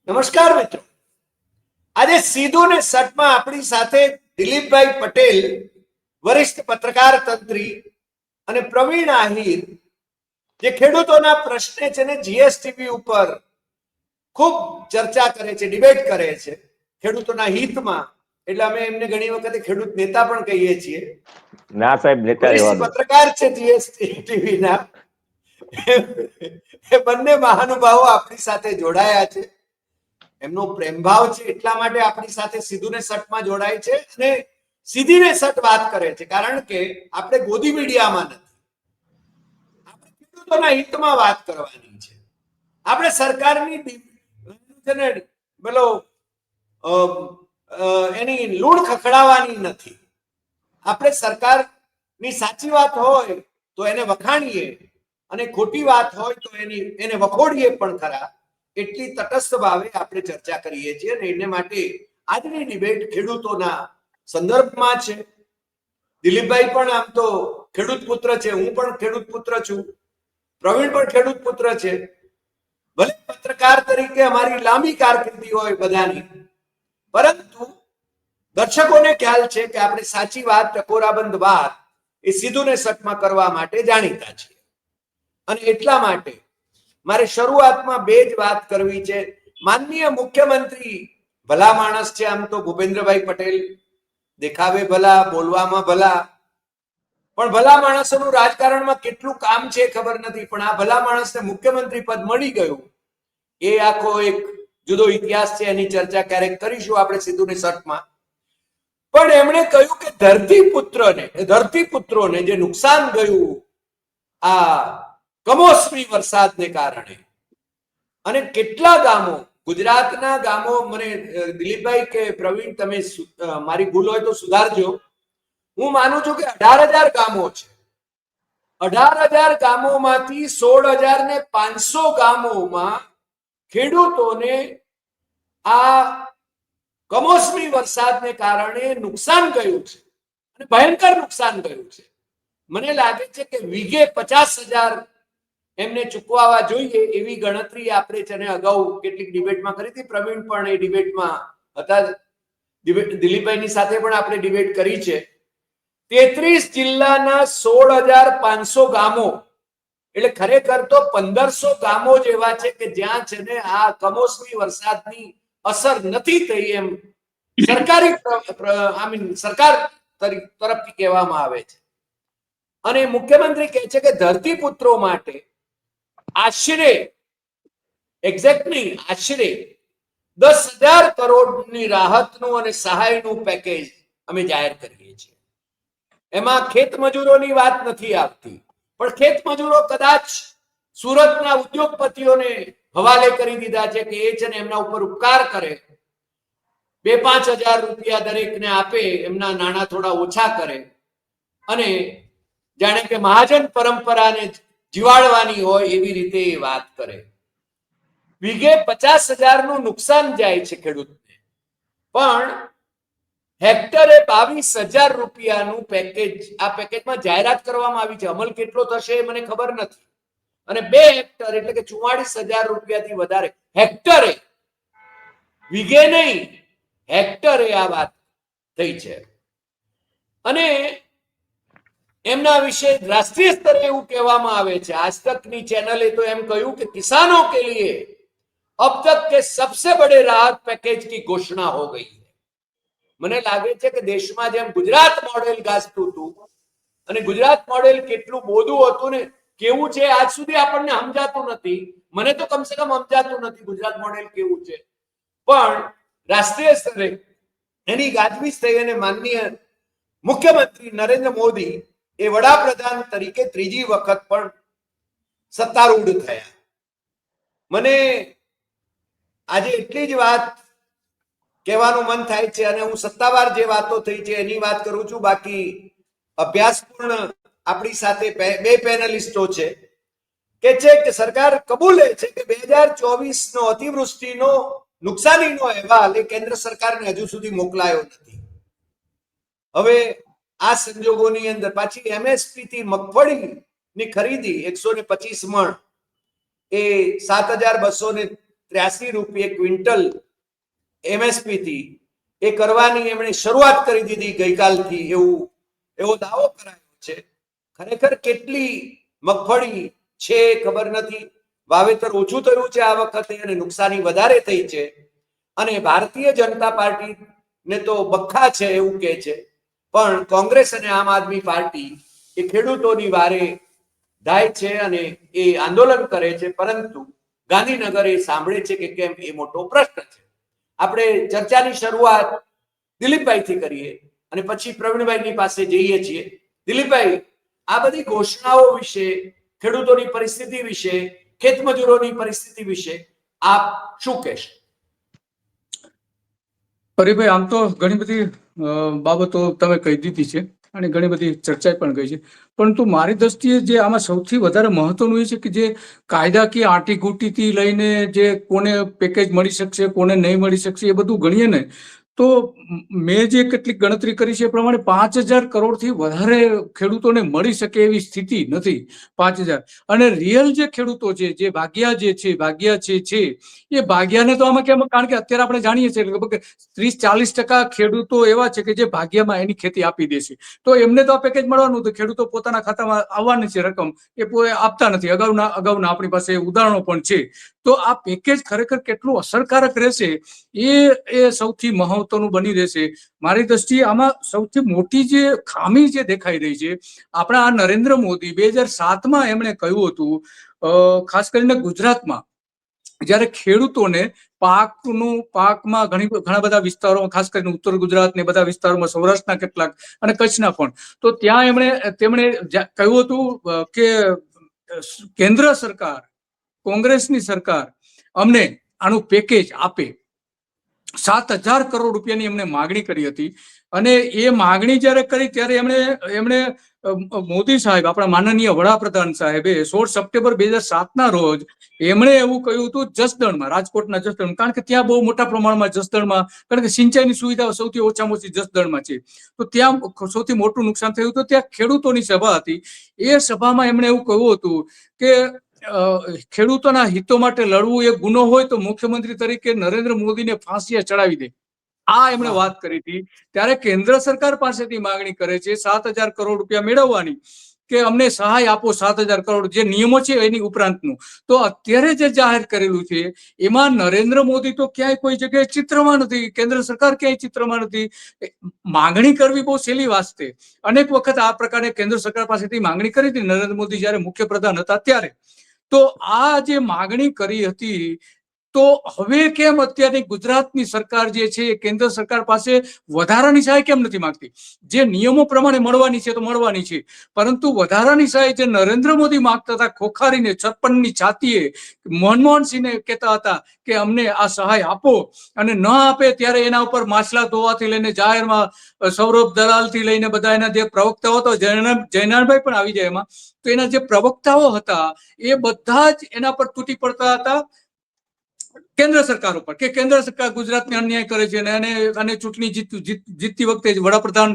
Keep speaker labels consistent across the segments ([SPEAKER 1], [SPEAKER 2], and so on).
[SPEAKER 1] નમસ્કાર મિત્રો, આજે સીધું ને સટમાં આપણી સાથે દિલીપભાઈ પટેલ, વરિષ્ઠ પત્રકાર તંત્રી, અને પ્રવીણ આહિર, જે ખેડૂતોના પ્રશ્ને છે ને જીએસટીવી ઉપર ખૂબ ચર્ચા કરે છે, ડિબેટ કરે છે ખેડૂતોના હિતમાં. એટલે અમે એમને ઘણી વખતે ખેડૂત નેતા પણ કહીએ છીએ.
[SPEAKER 2] ના સાહેબ, નેતા રહેવાનું.
[SPEAKER 1] પત્રકાર છે જીએસટીવી ના. એ બંને મહાનુભાવો આપણી સાથે જોડાયા છે. એમનો પ્રેમભાવ છે એટલા માટે આપણી સાથે સીધું ને સટમાં જોડાય છે અને સીધી ને સટ વાત કરે છે. કારણ કે આપણે ગોદી મીડિયામાં નથી, આપણે ખેડૂતોના હિતમાં વાત કરવાની છે. આપણે સરકારની પેલો એની લૂણ ખખડાવવાની નથી. આપણે સરકારની સાચી વાત હોય તો એને વખાણીએ અને ખોટી વાત હોય તો એને વખોડીએ પણ ખરા. એટલી તટસ્થ ભાવે આપણે ચર્ચા કરીએ છીએ અને એને માટે આજની ડિબેટ ખેડૂતોના સંદર્ભમાં છે. દિલીપભાઈ પણ આમ તો ખેડૂત પુત્ર છે, હું પણ ખેડૂત પુત્ર છું, પ્રવીણ પણ ખેડૂત પુત્ર છે. ભલે પત્રકાર તરીકે અમારી લાંબી કારકિર્દી હોય બધાની, પરંતુ દર્શકોને ખ્યાલ છે કે આપણે સાચી વાત, ટકોરાબંધ વાત એ સીધું ને સટમાં કરવા માટે જાણીતા છીએ. અને એટલા માટે મારે શરૂઆતમાં બે જ વાત કરવી છે. માનનીય મુખ્યમંત્રી ભલા માણસ છે આમ તો, ભૂપેન્દ્રભાઈ પટેલ, દેખાવે ભલા, બોલવામાં ભલા, પણ ભલા માણસોનું રાજકારણમાં કેટલું કામ છે ખબર નથી. પણ આ ભલા માણસને મુખ્યમંત્રી પદ મળી ગયું, એ આખો એક જુદો ઇતિહાસ છે. એની ચર્ચા ક્યારેક કરીશું આપણે સીધું ને સટમાં. પણ એમણે કહ્યું કે ધરતીપુત્રોને જે નુકસાન ગયું આ કમોસમી વરસાદને કારણે, અને કેટલા ગામો, ગુજરાતના ગામો, મને દિલીપભાઈ કે પ્રવીણ તમે મારી ભૂલ હોય તો સુધારજો, હું માનું છું કે 18,000 ગામો છે. 18,000 ગામોમાંથી 16,500 ગામોમાં ખેડૂતોને આ કમોસમી વરસાદને કારણે નુકસાન ગયું છે અને ભયંકર નુકસાન ગયું છે. મને લાગે છે કે વીઘે 50,000 એમને ચૂકવવા જોઈએ એવી ગણતરી આપણે છે ને અગાઉ કેટલીક ડિબેટમાં કરી હતી. પ્રવીણ પણ એ ડિબેટમાં હતા, દિલીપભાઈની સાથે પણ આપણે ડિબેટ કરી છે. 33 જિલ્લાના 16,500 ગામો એટલે ખરેખર તો 1,500 ગામો જેવા છે કે જ્યાં છે ને આ કમોસમી વરસાદની અસર નથી થઈ એમ સરકાર તરફથી કહેવામાં આવે છે. અને મુખ્યમંત્રી કહે છે કે ધરતીપુત્રો માટે આશરે 10,000 કરોડની રાહતનું અને સહાયનું પેકેજ અમે જાહેર કરીએ છીએ. એમાં ખેત મજૂરોની વાત નથી આવતી, પણ ખેત મજૂરો કદાચ સુરતના ઉદ્યોગપતિઓને હવાલે કરી દીધા છે કે એ છે ને એમના ઉપર ઉપકાર કરે, 2-5 હજાર રૂપિયા દરેકને આપે, એમના નાણાં થોડા ઓછા કરે અને જાણે કે મહાજન પરંપરાને જીવાડવાની હોય એવી રીતે એ વાત કરે. વીઘે 50,000 નું નુકસાન જાય છે ખેડૂતને, પણ હેક્ટરે 22,000 રૂપિયાનું પેકેજ આ પેકેજમાં જાહેરાત કરવામાં આવી છે. અમલ કેટલો થશે એ મને ખબર નથી. અને 2 હેક્ટર એટલે કે 44,000 રૂપિયાથી વધારે હેક્ટરે, વીઘે નહીં, હેક્ટરે આ વાત થઈ છે. અને એમના વિશે રાષ્ટ્રીય સ્તરે એવું કહેવામાં આવે છે, આજ તકની ચેનલે તો એમ કહ્યું કે કિસાનો કે लिए अब तक के सबसे बड़े राहत पैकेज की घोषणा हो गई है. મને લાગે છે કે દેશમાં જેમ ગુજરાત મોડેલ ગાજતું હતું, અને ગુજરાત મોડેલ કેટલું બોધું હતું ને કેવું છે આજ સુધી આપણને સમજાતું નથી. મને તો કમસે કમ સમજાતું નથી ગુજરાત મોડેલ કેવું છે. પણ રાષ્ટ્રીય સ્તરે એની ગાજવીજ થઈ અને માનનીય મુખ્યમંત્રી નરેન્દ્ર મોદી એ વડાપ્રધાન તરીકે ત્રીજી વખત પણ સત્તારૂઢ થયા. મને આજે એટલી જ વાત કહેવાનું મન થાય છે અને હું સત્તાવાર જે વાતો થઈ છે એની વાત કરું છું. બાકી અભ્યાસપૂર્ણ આપણી સાથે બે પેનલિસ્ટો છે કે સરકાર કબૂલે છે કે 2024 નો અતિવૃષ્ટિનો નુકસાનીનો અહેવાલ એ કેન્દ્ર સરકારને હજુ સુધી મોકલાયો નથી. હવે આ સંજોગોની અંદર પાછી એમએસપી થી મગફળીની ખરીદી 125 મણ એ 7,273 ₹83 ક્વિન્ટલ MSP થી એ કરવાની એમણે શરૂઆત કરી દીધી ગઈકાલથી, એવો દાવો કરાયો છે. ખરેખર કેટલી મગફળી છે ખબર નથી. વાવેતર ઓછું થયું છે આ વખતે અને નુકસાની વધારે થઈ છે. અને ભારતીય જનતા પાર્ટી ને તો બખ્ખા છે એવું કહે છે, પણ કોંગ્રેસ અને આમ આદમી પાર્ટી એ ખેડૂતોની વારે ધાય છે અને એ આંદોલન કરે છે, પરંતુ ગાંધીનગર એ સાંભળે છે કે કેમ, એ મોટો પ્રશ્ન છે. આપણે ચર્ચાની શરૂઆત દિલીપભાઈથી કરીએ અને પછી પ્રવીણભાઈની પાસે જઈએ છીએ. દિલીપભાઈ, આ બધી ઘોષણાઓ વિશે, ખેડૂતોની પરિસ્થિતિ વિશે, ખેતમજૂરોની પરિસ્થિતિ વિશે આપ શું કહેશો?
[SPEAKER 3] હરિભાઈ, આમ તો ઘણી બધી બાબતો તમે કહી દીધી છે અને ઘણી બધી ચર્ચા પણ કહી છે, પરંતુ મારી દ્રષ્ટિએ જે આમાં સૌથી વધારે મહત્વનું એ છે કે જે કાયદાકીય આંટીઘૂંટીથી લઈને જે કોને પેકેજ મળી શકશે, કોને નહીં મળી શકશે, એ બધું ગણીએ ને તો મેં જે કેટલીક ગણતરી કરી છે એ પ્રમાણે 5,000 કરોડથી વધારે ખેડૂતોને મળી શકે એવી સ્થિતિ નથી. 5,000 અને રિયલ જે ખેડૂતો છે, જે ભાગ્યા છે એ ભાગ્યાને તો આમાં કેમ, કારણ કે અત્યારે આપણે જાણીએ છીએ લગભગ 30-40% ખેડૂતો એવા છે કે જે ભાગ્યમાં એની ખેતી આપી દે છે, તો એમને તો આ પેકેજ મળવાનું, તો ખેડૂતો પોતાના ખાતામાં આવવાની છે રકમ, એ આપતા નથી. અગાઉના આપણી પાસે ઉદાહરણો પણ છે. તો આ પેકેજ ખરેખર કેટલું અસરકારક રહેશે એ સૌથી મહત્વનું બની રહેશે. મારી દ્રષ્ટિએ આમાં સૌથી મોટી જે ખામી જે દેખાઈ રહી છે, આપણા આ નરેન્દ્ર મોદી 2007માં એમણે કહ્યું હતું, ખાસ કરીને ગુજરાતમાં જ્યારે ખેડૂતોને પાકમાં ઘણા બધા વિસ્તારો, ખાસ કરીને ઉત્તર ગુજરાત ને બધા વિસ્તારોમાં, સૌરાષ્ટ્રના કેટલાક અને કચ્છના પણ, તો ત્યાં તેમણે કહ્યું હતું કે કેન્દ્ર સરકાર, કોંગ્રેસની સરકાર અમને આનું પેકેજ આપે. 7,000 કરોડ રૂપિયાની એમણે માગણી કરી હતી. અને એ માગણી જ્યારે કરી ત્યારે એમણે મોદી સાહેબ, આપણા માનનીય વડાપ્રધાન સાહેબે 16 સપ્ટેમ્બર 2007ના રોજ એમણે એવું કહ્યું હતું જસદણમાં, રાજકોટના જસદણ, કારણ કે ત્યાં બહુ મોટા પ્રમાણમાં જસદણમાં, કારણ કે સિંચાઈની સુવિધા સૌથી ઓછામાં ઓછી જસદણમાં છે, તો ત્યાં સૌથી મોટું નુકસાન થયું હતું. ત્યાં ખેડૂતોની સભા હતી. એ સભામાં એમણે એવું કહ્યું હતું કે ખેડૂતોના હિતો માટે લડવું એ ગુનો હોય તો મુખ્યમંત્રી તરીકે નરેન્દ્ર મોદીને ફાંસીએ ચડાવી દે. આ એમણે વાત કરી હતી. ત્યારે કેન્દ્ર સરકાર પાસેથી માગણી કરે છે 7,000 કરોડ રૂપિયા મેળવવાની, કે અમને સહાય આપો 7,000 કરોડ, જે નિયમો છે એની ઉપરાંતનું. તો અત્યારે જે જાહેર કરેલું છે એમાં નરેન્દ્ર મોદી તો ક્યાંય કોઈ જગ્યાએ ચિત્રમાં નથી, કેન્દ્ર સરકાર ક્યાંય ચિત્રમાં નથી. માગણી કરવી બહુ સહેલી વાત છે. અનેક વખત આ પ્રકારે કેન્દ્ર સરકાર પાસેથી માગણી કરી હતી નરેન્દ્ર મોદી જયારે મુખ્યપ્રધાન હતા ત્યારે. તો આ જે માગણી કરી હતી, તો હવે કેમ અત્યારની ગુજરાતની સરકાર જે છે એ કેન્દ્ર સરકાર પાસે વધારાની સહાય કેમ નથી માંગતી? જે નિયમો પ્રમાણે મળવાની છે તો મળવાની છે, પરંતુ વધારાની સહાય જે નરેન્દ્ર મોદી માંગતા હતા ખોખારીને, 56ની છાતીએ, મનમોહનસિંહને કહેતા હતા કે અમને આ સહાય આપો, અને ન આપે ત્યારે એના ઉપર માછલા ધોવાથી લઈને જાહેરમાં સૌરભ દલાલથી લઈને બધા એના જે પ્રવક્તાઓ હતા, જયનાલભાઈ પણ આવી જાય એમાં, તો એના જે પ્રવક્તાઓ હતા એ બધા જ એના પર તૂટી પડતા હતા કેન્દ્ર સરકાર ઉપર, કે કેન્દ્ર સરકાર ગુજરાતને અન્યાય કરે છે. અને ચૂંટણી જીતતી વખતે વડાપ્રધાન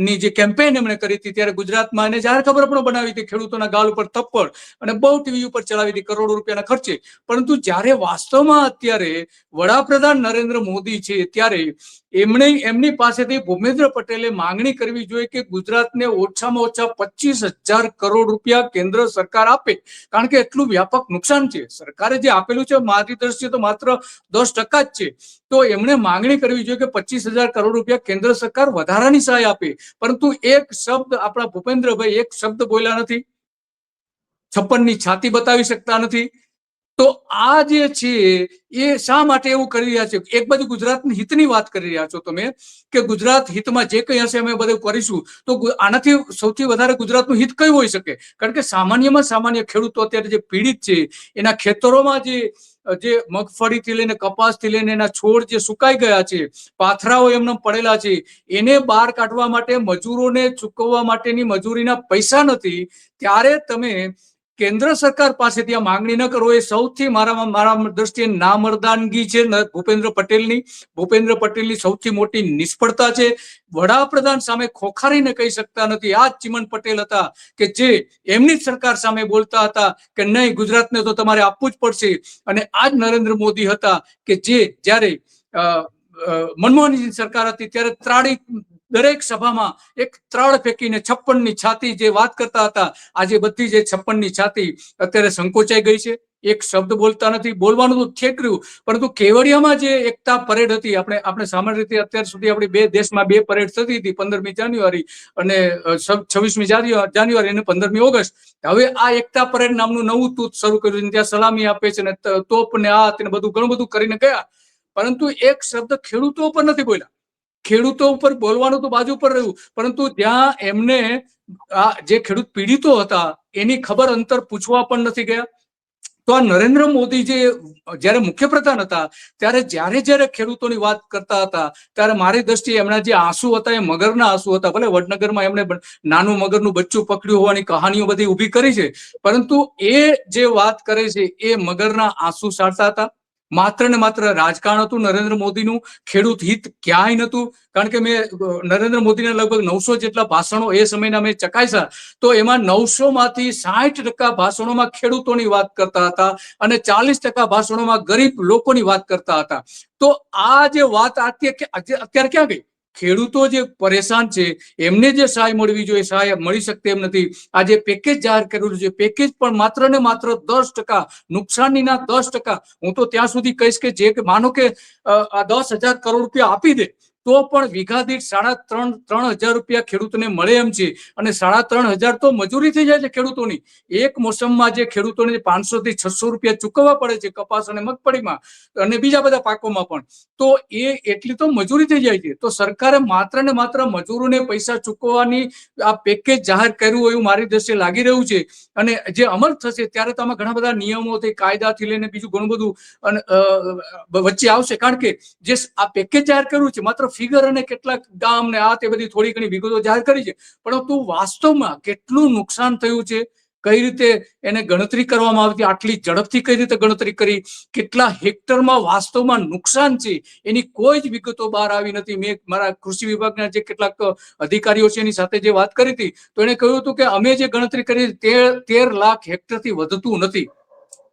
[SPEAKER 3] ની જે કેમ્પેઇન એમણે કરી હતી ત્યારે ગુજરાતમાં એને જાહેર ખબર પણ બનાવી હતી, ખેડૂતોના ગાલ ઉપર થપ્પડ, અને બહુ ટીવી ઉપર ચલાવી હતી કરોડો રૂપિયાના ખર્ચે. પરંતુ જ્યારે વાસ્તવમાં અત્યારે વડાપ્રધાન નરેન્દ્ર મોદી છે ત્યારે એમની પાસેથી ભૂપેન્દ્ર પટેલે માંગણી કરવી જોઈએ કે ગુજરાતને ઓછામાં ઓછા 25,000 કરોડ રૂપિયા કેન્દ્ર સરકાર આપે, કારણ કે એટલું વ્યાપક નુકસાન છે. સરકારે જે આપેલું છે મારી દ્રષ્ટિએ તો માત્ર 10% જ છે. તો એમણે માંગણી કરવી જોઈએ કે 25,000 કરોડ રૂપિયા કેન્દ્ર સરકાર વધારાની સહાય આપે. પરંતુ એક શબ્દ આપણા ભૂપેન્દ્રભાઈ એક શબ્દ બોલ્યા નથી, 56ની છાતી બતાવી શકતા નથી. તો આ જે છે એ શા માટે એવું કરી રહ્યા છે? એક બાજુ ગુજરાતની હિતની વાત કરી રહ્યા છો તમે કે ગુજરાત હિતમાં જે કંઈ હશે અમે બધું કરીશું, તો આનાથી સૌથી વધારે ગુજરાતનું હિત કયું હોઈ શકે? કારણ કે સામાન્યમાં સામાન્ય ખેડૂતો અત્યારે જે પીડિત છે, એના ખેતરોમાં જે મગફળીથી લઈને કપાસથી લઈને એના છોડ જે સુકાઈ ગયા છે, પાથરાઓ એમને પડેલા છે, એને બહાર કાઢવા માટે મજૂરોને ચૂકવવા માટેની મજૂરીના પૈસા નથી, ત્યારે તમે કેન્દ્ર સરકાર પાસેથી આ માંગણી ન કરો એ સૌથી મારા દ્રષ્ટિએ નામર્દાનગી છે ભૂપેન્દ્ર પટેલની. ભૂપેન્દ્ર પટેલની સૌથી મોટી નિષ્ફળતા છે. વડાપ્રધાન સામે ખોખારીને કહી શકતા નથી. આ જ ચિમન પટેલ હતા કે જે એમની જ સરકાર સામે બોલતા હતા કે નહીં, ગુજરાતને તો તમારે આપવું જ પડશે. અને આ જ નરેન્દ્ર મોદી હતા કે જે જ્યારે મનમોહનની સરકાર હતી ત્યારે ત્રાડી દરેક સભામાં એક ત્રાડ ફેંકીને 56ની છાતી જે વાત કરતા હતા, આજે બધી જે 56ની છાતી અત્યારે સંકોચાઈ ગઈ છે. એક શબ્દ બોલતા નથી. બોલવાનું તો ઠેકર્યું, પરંતુ કેવડિયામાં જે એકતા પરેડ હતી, આપણે સામાન્ય રીતે અત્યાર સુધી આપણી બે દેશમાં બે પરેડ થતી હતી, 15મી જાન્યુઆરી અને 26મી જાન્યુઆરી અને 15મી ઓગસ્ટ. હવે આ એકતા પરેડ નામનું નવું તૂત શરૂ કર્યું છે, ત્યાં સલામી આપે છે ને તોપ ને આ બધું ઘણું બધું કરીને ગયા, પરંતુ એક શબ્દ ખેડૂતો ઉપર નથી બોલ્યા. ખેડૂતો ઉપર બોલવાનું તો બાજુ પર રહ્યું, પરંતુ ત્યાં એમને આ જે ખેડૂત પીડિતો હતા એની ખબર અંતર પૂછવા પણ નથી ગયા. તો આ નરેન્દ્ર મોદી જે જયારે મુખ્યપ્રધાન હતા ત્યારે જ્યારે ખેડૂતોની વાત કરતા હતા ત્યારે મારી દ્રષ્ટિએ એમના જે આંસુ હતા એ મગરના આંસુ હતા. ભલે વડનગરમાં એમણે નાનું મગરનું બચ્ચું પકડ્યું હોવાની કહાનીઓ બધી ઊભી કરી છે, પરંતુ એ જે વાત કરે છે એ મગરના આંસુ સારતા હતા. માત્ર ને માત્ર રાજકારણ હતું નરેન્દ્ર મોદીનું, ખેડૂત હિત ક્યાંય નહોતું. કારણ કે મેં નરેન્દ્ર મોદીના લગભગ 900 જેટલા ભાષણો એ સમયના મેં ચકાસ્યા, તો એમાં 900માંથી 60% ભાષણોમાં ખેડૂતોની વાત કરતા હતા અને 40% ભાષણોમાં ગરીબ લોકોની વાત કરતા હતા. તો આ જે વાત અત્યારે ક્યાં ગઈ? ખેડૂતો જે પરેશાન છે એમને જે સહાય મળવી જોઈએ સહાય મળી શકते એમ નથી. આ જે પેકેજ જાહેર કરેલું છે, પેકેજ પણ માત્ર ને માત્ર 10%, નુકસાનીના 10%. હું તો ત્યાં સુધી કહીશ કે જે માનો કે 10,000 કરોડ રૂપિયા આપી દે તો પણ વીઘા દીઠ 3,500 રૂપિયા ખેડૂતને મળે એમ છે. અને 3,500 તો મજૂરી થઈ જાય છે ખેડૂતોની. એક મોસમમાં જે ખેડૂતોને 500 થી 600 રૂપિયા ચૂકવવા પડે છે કપાસ અને મગફળીમાં અને બીજા બધા પાકોમાં પણ, તો એ એટલી તો મજૂરી થઈ જાય છે. તો સરકારે માત્ર ને માત્ર મજૂરોને પૈસા ચૂકવવાની આ પેકેજ જાહેર કર્યું એવું મારી દ્રષ્ટિએ લાગી રહ્યું છે. અને જે અમલ થશે ત્યારે તો આમાં ઘણા બધા નિયમોથી, કાયદાથી લઈને બીજું ઘણું બધું વચ્ચે આવશે. કારણ કે જે આ પેકેજ જાહેર કર્યું છે માત્ર ફિગર અને કેટલાક ગામ ને આ તે બધી થોડી ઘણી વિગતો જાહેર કરી છે, પરંતુ વાસ્તવમાં કેટલું નુકસાન થયું છે, કઈ રીતે એને ગણતરી કરવામાં આવતી, આટલી ઝડપથી કઈ રીતે ગણતરી કરી, કેટલા હેક્ટરમાં વાસ્તવમાં નુકસાન છે એની કોઈ જ વિગતો બહાર આવી નથી. મેં મારા કૃષિ વિભાગના જે કેટલાક અધિકારીઓ છે એની સાથે જે વાત કરી હતી તો એને કહ્યું હતું કે અમે જે ગણતરી કરી 13 લાખ હેક્ટરથી વધતું નથી.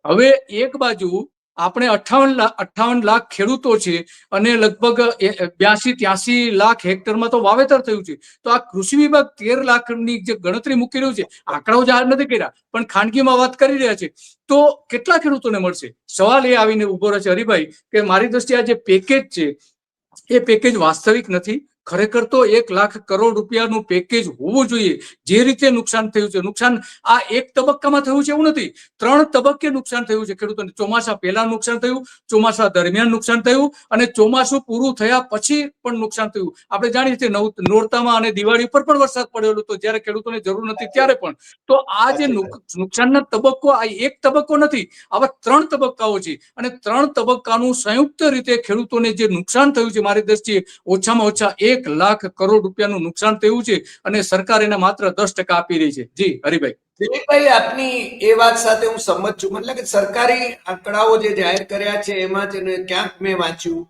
[SPEAKER 3] હવે એક બાજુ આપણે 58 લાખ ખેડૂતો છે અને લગભગ 82-83 લાખ હેક્ટરમાં તો વાવેતર થયું છે. તો આ કૃષિ વિભાગ 13 લાખની જે ગણતરી મૂકી રહ્યું છે, આંકડાઓ જાહેર નથી કર્યા પણ ખાનગીમાં વાત કરી રહ્યા છે, તો કેટલા ખેડૂતોને મળશે? સવાલ એ આવીને ઉભો રહે છે હરિભાઈ કે મારી દ્રષ્ટિએ આ જે પેકેજ છે એ પેકેજ વાસ્તવિક નથી. ખરેખર તો 1 લાખ કરોડ રૂપિયાનું પેકેજ હોવું જોઈએ. જે રીતે નુકસાન થયું છે, નુકસાન આ એક તબક્કામાં થયું છે એવું નથી, 3 તબક્કે નુકસાન થયું છે ખેડૂતોને. ચોમાસા પહેલા નુકસાન થયું, ચોમાસા દરમિયાન નુકસાન થયું અને ચોમાસું પૂરું થયા પછી પણ નુકસાન થયું. આપણે જાણીએ છીએ નોરતામાં અને દિવાળી ઉપર પણ વરસાદ પડેલો હતો જ્યારે ખેડૂતોને જરૂર નથી ત્યારે પણ. તો આ જે નુકસાનના તબક્કો, આ એક તબક્કો નથી, આવા 3 તબક્કાઓ છે અને 3 તબક્કાનું સંયુક્ત રીતે ખેડૂતોને જે નુકસાન થયું છે મારી દ્રષ્ટિએ ઓછામાં ઓછા 1 લાખ કરોડ રૂપિયાનું નુકસાન થયું છે અને સરકાર એને માત્ર 10% આપી રહી છે. જી હરિભાઈ.
[SPEAKER 1] દિલીપભાઈ, આપની એ વાત સાથે હું સંમત છું. મતલબ કે સરકારી આંકડાઓ જે જાહેર કર્યા છે એમાં છે ને ક્યાંક મેં વાંચ્યું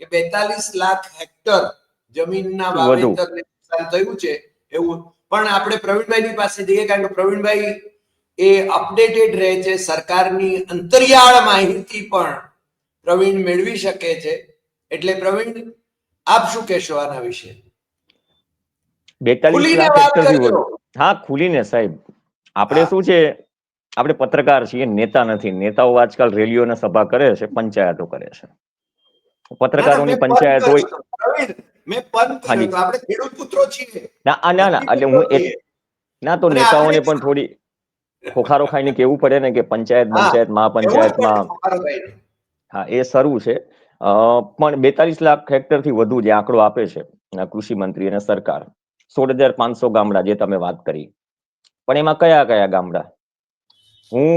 [SPEAKER 1] કે 42 લાખ હેક્ટર જમીનના વાવેતરને નુકસાન થયું છે એવું. પણ આપણે પ્રવીણભાઈની પાસે જઈએ કારણ કે પ્રવીણભાઈ એ અપડેટેડ રહે છે, સરકારની અંતરિયાળ માહિતી પણ પ્રવીણ મેળવી શકે છે. એટલે પ્રવીણ, આપ શું કહેશો આના વિશે?
[SPEAKER 2] 42 લાખ હેક્ટરથી વધુ. હા, ખુલીને સાહેબ. આપણે શું છે, આપણે પત્રકાર છીએ, નેતા નથી. નેતાઓ આજકાલ રેલીઓ અને સભા કરે છે, પંચાયતો કરે છે. પત્રકારોની પંચાયત હોય.
[SPEAKER 1] આપણે ખેડૂત પુત્રો છીએ.
[SPEAKER 2] ના એટલે હું ના તો નેતાઓને પણ થોડી ખોખારો ખાઈને કેવું પડે ને કે પંચાયત મહાપંચાયતમાં, હા એ શરૂ છે. પણ 42 લાખ હેક્ટરથી વધુ જે આંકડો આપે છે કૃષિ મંત્રી અને સરકાર, 16,500 ગામડા જે તમે વાત કરી, પણ એમાં કયા કયા ગામડા? હું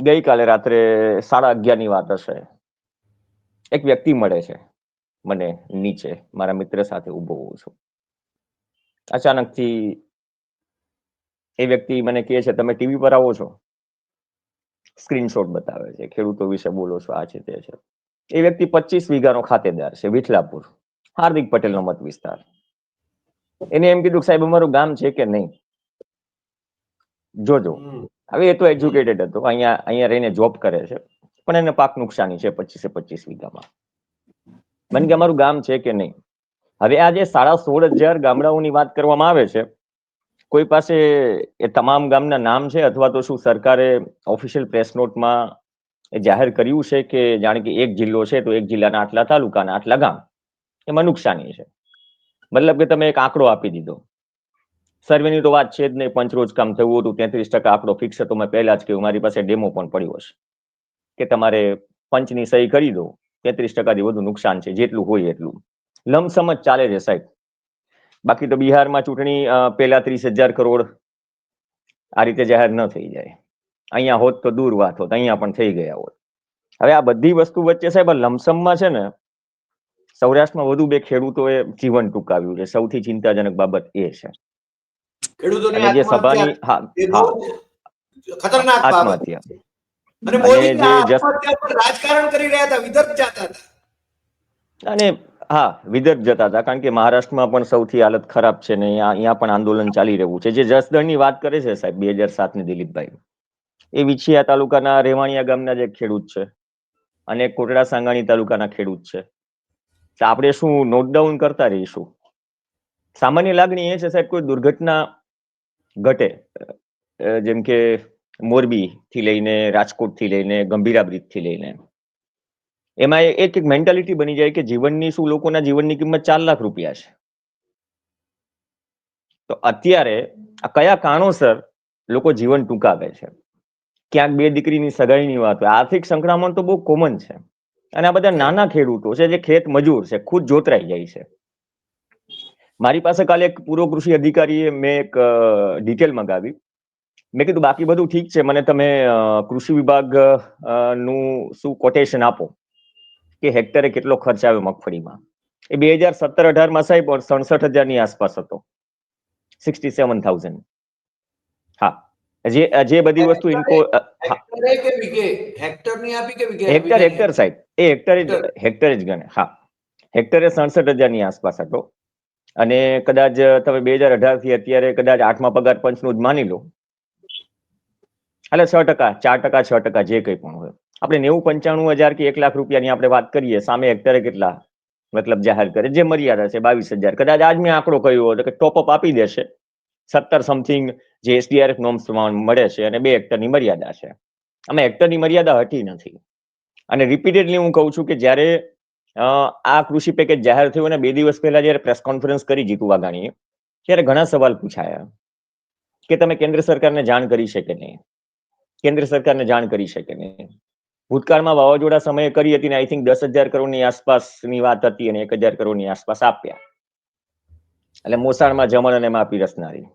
[SPEAKER 2] ગઈકાલે રાત્રે 11:30ની વાત હશે, એક વ્યક્તિ મળે છે મને નીચે, મારા મિત્ર સાથે ઉભો હોઉં છું. અચાનકથી એ વ્યક્તિ મને કહે છે તમે ટીવી પર આવો છો, સ્ક્રીનશોટ બતાવે છે, ખેડૂતો વિશે બોલો છો, આ છે તે છે. એ વ્યક્તિ 25 વીઘાનો ખાતેદાર છે, વિઠલાપુર, હાર્દિક પટેલનો મત વિસ્તાર. એને એમ કીધું સાહેબ અમારું ગામ છે કે નહીં, જોજો. હવે એ તો એજ્યુકેટેડ હતો, અહીંયા રહીને જોબ કરે છે, પણ એને પાક નુકસાની છે 25 વીઘામાં. મને કે અમારું ગામ છે કે નહીં. હવે આ જે 16,500 ગામડાઓની વાત કરવામાં આવે છે, કોઈ પાસે એ તમામ ગામના નામ છે અથવા તો શું સરકારે ઓફિશિયલ પ્રેસ નોટમાં જાહેર કર્યું છે કે જાણે કે એક જિલ્લો છે તો એક જિલ્લાના આટલા તાલુકાના આટલા ગામ એમાં નુકસાની છે? મતલબ કે તમે એક આંકડો આપી દીધો. સર્વેની તો વાત છે જ નહીં, પંચરોજ કામ થયું હતું, 33% આંકડો ફિક્સ હતો. મેં પહેલા જ કહ્યું, મારી પાસે ડેમો પણ પડ્યો છે કે તમારે પંચની સહી કરી દો, 33%થી વધુ નુકસાન છે, જેટલું હોય એટલું. લમસમ જ ચાલે છે સાહેબ. બાકી તો બિહારમાં ચૂંટણી પહેલા 30,000 કરોડ આ રીતે જાહેર ન થઈ જાય. અહીંયા હોત તો દૂર વાત હોત, અહીંયા પણ થઈ ગયા હોત. હવે આ બધી વસ્તુ વચ્ચે સાહેબ લમસમમાં છે ને, સૌરાષ્ટ્રમાં વધુ 2 ખેડૂતોએ જીવન ટૂંકાવ્યું છે. સૌથી ચિંતાજનક બાબત એ છે.
[SPEAKER 1] ખેડૂતોની
[SPEAKER 2] અને જે સભાની
[SPEAKER 1] ખતરનાક બાબત.
[SPEAKER 2] આત્મહત્યા
[SPEAKER 1] અને મોદી આત્મહત્યા પર રાજકારણ કરી રહ્યા હતા, વિદર્ભ જતા હતા.
[SPEAKER 2] અને હા, વિદર્ભ જતા હતા, કારણ કે મહારાષ્ટ્રમાં પણ સૌથી હાલત ખરાબ છે ને, અહીંયા પણ આંદોલન ચાલી રહ્યું છે. જે જસદણની વાત કરે છે સાહેબ 2007ની દિલીપભાઈ, એ વિછિયા તાલુકાના રેવાણિયા ગામના જે ખેડૂત છે અને કોટડા સાંગાણી તાલુકાના ખેડૂત છે. તો આપણે શું નોટડાઉન કરતા રહીશું? સામાન્ય લાગણી એ છે સાહેબ, કોઈ દુર્ઘટના ઘટે, જેમ કે મોરબી થી લઈને રાજકોટ થી લઈને ગંભીરા બ્રિજ થી લઈને, એમાં એક મેન્ટાલિટી બની જાય કે જીવનની શું, લોકોના જીવનની કિંમત 4 લાખ રૂપિયા છે. તો અત્યારે આ કયા કારણોસર લોકો જીવન ટૂંકાવે છે? ક્યાંક 2 દીકરીની સગાઈની વાત હોય, આર્થિક સંકળામણ તો બહુ કોમન છે. અને આ બધા નાના ખેડૂતો છે, જે ખેત મજૂર છે, ખુદ જોતરાઈ જાય છે. મારી પાસે કાલે એક પૂર્વ કૃષિ અધિકારીએ મેં એક ડિટેલ મંગાવી. મેં કીધું બાકી બધું ઠીક છે, મને તમે કૃષિ વિભાગ નું શું કોટેશન આપો કે હેક્ટરે કેટલો ખર્ચ આવ્યો મગફળીમાં. એ 2017-18માં સાહેબ 67,000 ની આસપાસ હતો, 67,000. હા, જે બધી વસ્તુ હેક્ટર સાહેબ, એ હેક્ટર જ ગણે. હા, હેક્ટરે 67,000 ની આસપાસ હતો. અને કદાચ તમે 2018 થી અત્યારે કદાચ 8મા પગાર પંચનું જ માની લો, એટલે 6%, 4%, 6% જે કંઈ પણ હોય, આપણે 90-95,000 કે 1 લાખ રૂપિયાની આપણે વાત કરીએ, સામે હેક્ટરે કેટલા મતલબ જાહેર કરે, જે મર્યાદા છે 22,000. કદાચ આજ મેં આંકડો કહ્યો હતો કે ટોપઅપ આપી દેશે 17 સમથિંગ જે SDRF નોર્મ્સ મળે છે, અને 2 હેક્ટરની મર્યાદા છે. આમાં હેક્ટરની મર્યાદા હટી નથી. અને રિપીટેડલી હું કહું છું કે જ્યારે આ કૃષિ પેકેજ જાહેર થયું અને 2 દિવસ પહેલા જ્યારે પ્રેસ કોન્ફરન્સ કરી જીતુ વાઘાણીએ, ત્યારે ઘણા સવાલ પૂછાયા કે તમે કેન્દ્ર સરકારને જાણ કરી છે કે નહીં, કેન્દ્ર સરકારને જાણ કરી છે કે નહીં. ભૂતકાળમાં વાવાઝોડા સમયે કરી હતી ને આઈ થિંક 10,000 કરોડની આસપાસની વાત હતી અને 1,000 કરોડની આસપાસ આપ્યા. એટલે મોસાળમાં જમણ અને માપી રસનારી,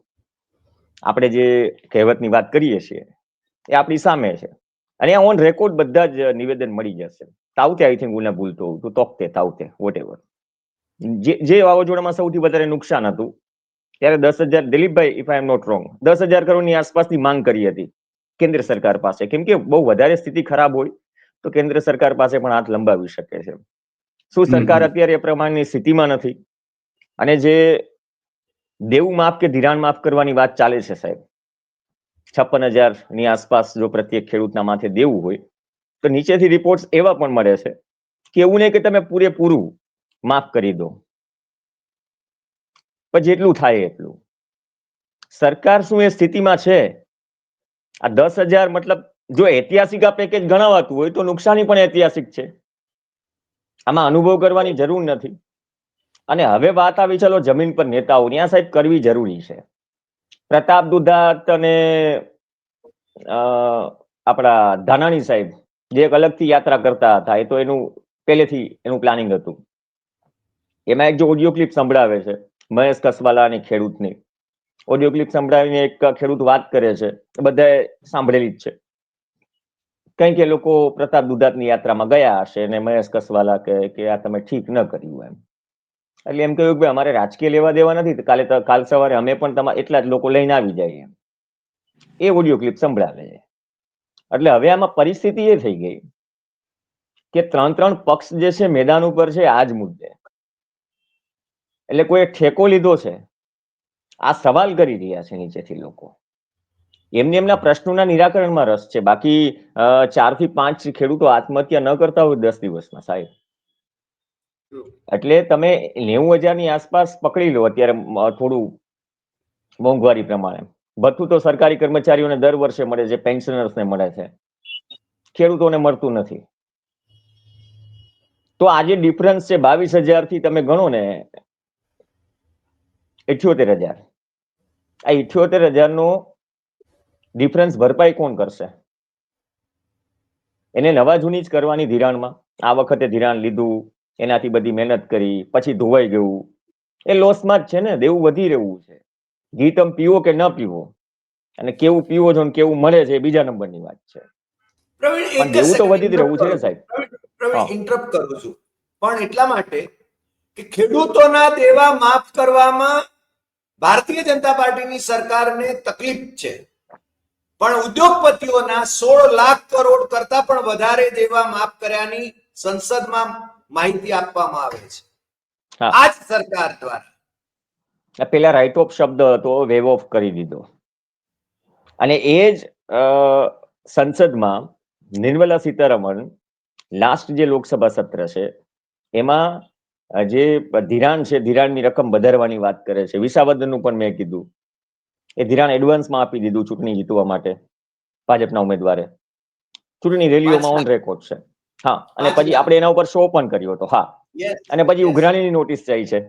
[SPEAKER 2] આપણે જે કહેવતની વાત કરીએ છીએ એ આપણી સામે છે. અને આ ઓન રેકોર્ડ બધા જ નિવેદન મળી જશે. તાવતે આઈ થિંક હું ના ભૂલતો હોઉં તો તોકતે તાવતે વોટેવર, જે વાવાઝોડામાં સૌથી વધારે નુકસાન હતું ત્યારે 10,000, Dilipbhai if I am not wrong, 10,000 કરોડની આસપાસની માંગ કરી હતી કેન્દ્ર સરકાર પાસે. કેમ કે બહુ વધારે સ્થિતિ ખરાબ હોય તો કેન્દ્ર સરકાર પાસે પણ હાથ લંબાવી શકે છે. શું સરકાર અત્યારે એ પ્રમાણની સ્થિતિમાં નથી? અને જે દેવું માફ કે ધિરાણ માફ કરવાની વાત ચાલે છે સાહેબ, 56,000 ની આસપાસ જો પ્રત્યેક ખેડૂતના માથે દેવું હોય તો નીચેથી રિપોર્ટ્સ એવા પણ મળે છે કે એવું નહીં કે તમે પૂરેપૂરું માફ કરી દો, પણ જેટલું થાય એટલું. સરકાર શું એ સ્થિતિમાં છે? આ 10,000 મતલબ જો ઐતિહાસિક આ પેકેજ ગણાવાતું હોય તો નુકસાની પણ ઐતિહાસિક છે. આમાં અનુભવ કરવાની જરૂર નથી. અને હવે વાત આવી ચલો જમીન પર નેતાઓની, આ સાહેબ કરવી જરૂરી છે. પ્રતાપ દુધાત અને આપણા ધાનાણી સાહેબ જે એક અલગથી યાત્રા કરતા હતા, એ તો એનું પહેલેથી એનું પ્લાનિંગ હતું. એમાં એક જો ઓડિયો ક્લિપ સંભળાવે છે મહેશ કસવાલાની ખેડૂતની, ઓડિયો ક્લિપ સંભળાવીને એક ખેડૂત વાત કરે છે, બધાએ સાંભળેલી જ છે. કંઈક એ લોકો પ્રતાપ દુધાતની યાત્રામાં ગયા હશે અને મહેશ કસવાલા કે આ તમે ઠીક ન કર્યું એમ. એટલે એમ કહ્યું કે અમારે રાજકીય લેવા દેવા નથી, કાલ સવારે અમે પણ એટલા જ લોકો લઈને આવી જાય એમ. એ ઓડિયો ક્લિપ સંભળાવે છે. એટલે હવે આમાં પરિસ્થિતિ એ થઈ ગઈ કે 3 પક્ષ જે છે મેદાન ઉપર છે આ જ મુદ્દે. એટલે કોઈ ઠેકો લીધો છે, આ સવાલ કરી રહ્યા છે નીચેથી લોકો. એમના પ્રશ્નોના નિરાકરણમાં રસ છે. બાકી 4 થી 5 ખેડૂતો આત્મહત્યા ન કરતા હોય 10 દિવસમાં સાહેબ. એટલે તમે 90,000 ની આસપાસ પકડી લો અત્યારે થોડું મોંઘવારી પ્રમાણે. ભથ્થું તો સરકારી કર્મચારીઓને દર વર્ષે મળે છે, પેન્શનર્સને મળે છે, ખેડૂતોને મળતું નથી. તો આજે ડિફરન્સ છે 22,000 થી તમે ગણો ને 78,000. આ 78,000 નો ડિફરન્સ ભરપાઈ કોણ કરશે? એને નવા જૂની જ કરવાની ધિરાણમાં. આ વખતે ધિરાણ લીધું, એનાથી બધી મહેનત કરી, પછી ધોવાઈ ગયું, એ લોસમાં જ છે ને. દેવું વધી રહ્યું છે. ઘી તમે પીવો કે ન પીવો, અને કેવું પીવો છો ને કેવું મળે છે એ બીજા નંબરની વાત છે, પણ દેવું તો વધી જ રહ્યું છે ને સાહેબ.
[SPEAKER 1] પ્રવીણ, ઇન્ટરપ્ટ કરું છું, પણ એટલા માટે કે ખેડૂતોના દેવા માફ કરવામાં ભારતીય જનતા પાર્ટીની સરકારને તકલીફ છે, પણ ઉદ્યોગપતિઓના 16 લાખ કરોડ કરતા પણ વધારે દેવા માફ કર્યાની સંસદમાં માહિતી આપવામાં આવે છે આ જ સરકાર દ્વારા.
[SPEAKER 2] પેલા રાઇટ ઓફ શબ્દ હતો, વેવ ઓફ કરી દીધો. અને એ જ સંસદમાં નિર્મલા સીતારમણ લાસ્ટ જે લોકસભા સત્ર છે એમાં જે ધિરાણ છે, ધિરાણની રકમ વધારવાની વાત કરે છે. વિસાવદરનું પણ મેં કીધું, એ ધિરાણ એડવાન્સમાં આપી દીધું ચૂંટણી જીતવા માટે ભાજપના ઉમેદવારે. ચૂંટણી રેલીઓમાં ઓન રેકોર્ડ છે. હા, અને પછી આપણે એના ઉપર શો પણ કર્યો હતો. હા, અને પછી ઉઘરાણીની નોટિસ જાય છે.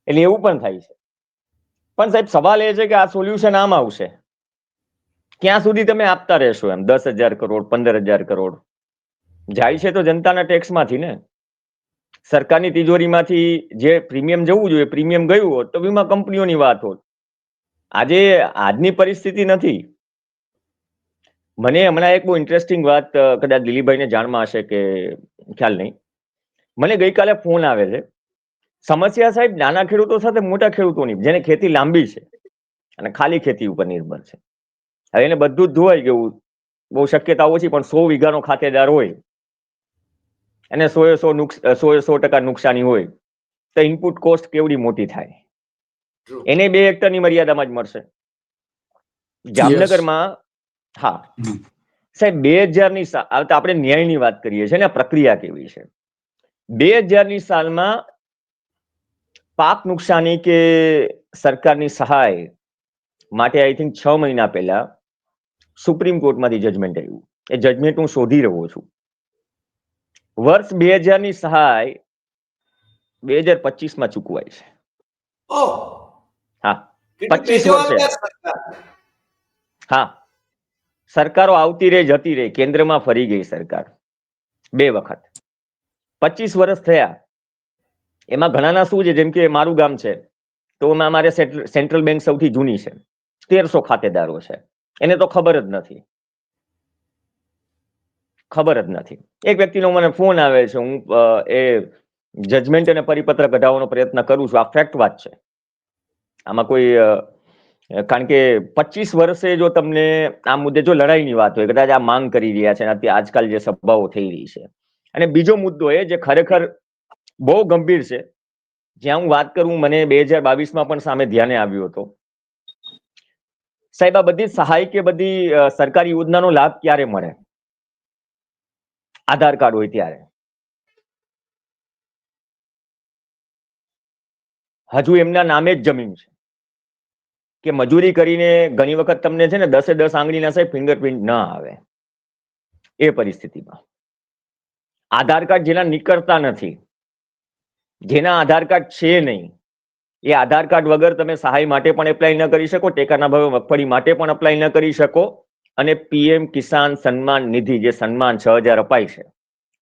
[SPEAKER 2] એટલે એવું પણ થાય છે. પણ સાહેબ સવાલ એ છે કે આ સોલ્યુશન આમ આવશે ક્યાં સુધી તમે આપતા રહેશો? એમ 10,000 કરોડ, 15,000 કરોડ જાય છે તો જનતાના ટેક્સમાંથી ને. સરકારની તિજોરીમાંથી જે પ્રીમિયમ જવું જોઈએ પ્રીમિયમ ગયું હોત તો વીમા કંપનીઓની વાત હોત. આજે આજની પરિસ્થિતિ નથી. મને હમણાં એક બહુ ઇન્ટરેસ્ટિંગ વાત, કદાચ દિલીપભાઈને જાણમાં હશે કે ખ્યાલ નહીં, મને ગઈકાલે ફોન આવે છે. સમસ્યા સાહેબ નાના ખેડૂતો સાથે મોટા ખેડૂતોની, જેને ખેતી લાંબી છે અને ખાલી ખેતી ઉપર નિર્ભર છે. હવે એને બધું જ ધોવાઈ ગયું, બહુ શક્યતા ઓછી, પણ 100 વીઘાનો ખાતેદાર હોય અને 100% નુકસાની હોય તો ઇનપુટ કોસ્ટ કેવડી મોટી થાય. એને 2 હેક્ટરની મર્યાદામાં જ મળશે. જામનગરમાં હા સાહેબ 2000 ની આપણે ન્યાયની વાત કરીએ છીએ ને, પ્રક્રિયા કેવી છે. 2000 ની સાલમાં પાક નુકસાની કે સરકારની સહાય માટે આઈ થિંક 6 મહિના પહેલા સુપ્રીમ કોર્ટમાંથી જજમેન્ટ આવ્યું. એ જજમેન્ટ હું શોધી રહ્યો છું. વર્ષ 2000 ની સહાય 2025 માં ચૂકવાય છે. હા, 25 વર્ષે. હા, સરકારો આવતી રહે જતી રહી, કેન્દ્રમાં ફરી ગઈ સરકાર 2 વખત. 25 વર્ષ થયા. એમાં ઘણાના શું છે, જેમ કે મારું ગામ છે તો અમારે સેન્ટ્રલ બેંક સૌથી જૂની છે, 1300 ખાતેદારો છે. એને તો ખબર જ નથી. એક વ્યક્તિનો મને ફોન આવે છે, હું એ જજમેન્ટ અને પરિપત્ર કઢાવવાનો પ્રયત્ન કરું છું. આ ફેક્ટ વાત છે. આમાં કોઈ કારણ કે 25 વર્ષે જો તમને આ મુદ્દે જો લડાઈની વાત હોય, કદાચ આ માંગ કરી રહ્યા છે આજકાલ જે સભાઓ થઈ રહી છે. અને બીજો મુદ્દો એ જે ખરેખર બહુ ગંભીર છે, જ્યાં હું વાત કરું, મને 2022માં પણ સામે ધ્યાને આવ્યો હતો. સાહેબ આ બધી સહાય કે બધી સરકારી યોજનાનો લાભ ક્યારે મળે? આધાર કાર્ડ હોય ત્યારે. હજુ એમના નામે જ જમીન છે કે મજૂરી કરીને ઘણી વખત તમને છે ને 10 આંગળીના સાહેબ ફિંગરપ્રિન્ટ ના આવે. એ પરિસ્થિતિમાં આધાર કાર્ડ જેના નીકળતા નથી, જેના આધાર કાર્ડ છે નહીં, એ આધાર કાર્ડ વગર તમે સહાય માટે પણ એપ્લાય ન કરી શકો, ટેકાના ભાવે મગફળી માટે પણ અપ્લાય ન કરી શકો, અને પીએમ કિસાન સન્માન નિધિ જે સન્માન 6,000 અપાય છે